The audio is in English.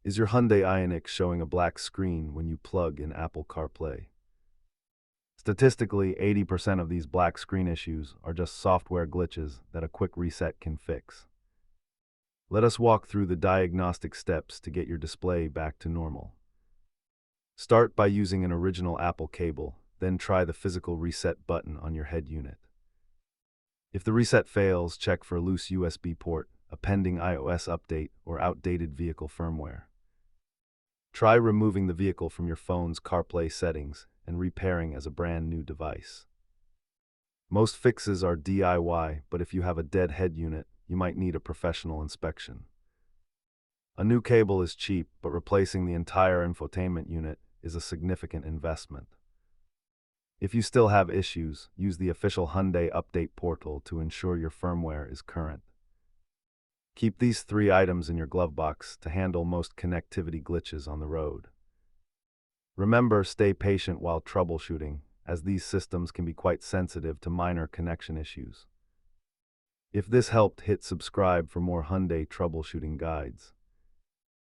Is your Hyundai Ioniq showing a black screen when you plug in Apple CarPlay? Statistically, 80% of these black screen issues are just software glitches that a quick reset can fix. Let us walk through the diagnostic steps to get your display back to normal. Start by using an original Apple cable, then try the physical reset button on your head unit. If the reset fails, check for a loose USB port, a pending iOS update, or outdated vehicle firmware. Try removing the vehicle from your phone's CarPlay settings and repairing as a brand new device. Most fixes are DIY, but if you have a dead head unit, you might need a professional inspection. A new cable is cheap, but replacing the entire infotainment unit is a significant investment. If you still have issues, use the official Hyundai update portal to ensure your firmware is current. Keep these 3 items in your glove box to handle most connectivity glitches on the road. Remember, stay patient while troubleshooting, as these systems can be quite sensitive to minor connection issues. If this helped, hit subscribe for more Hyundai troubleshooting guides.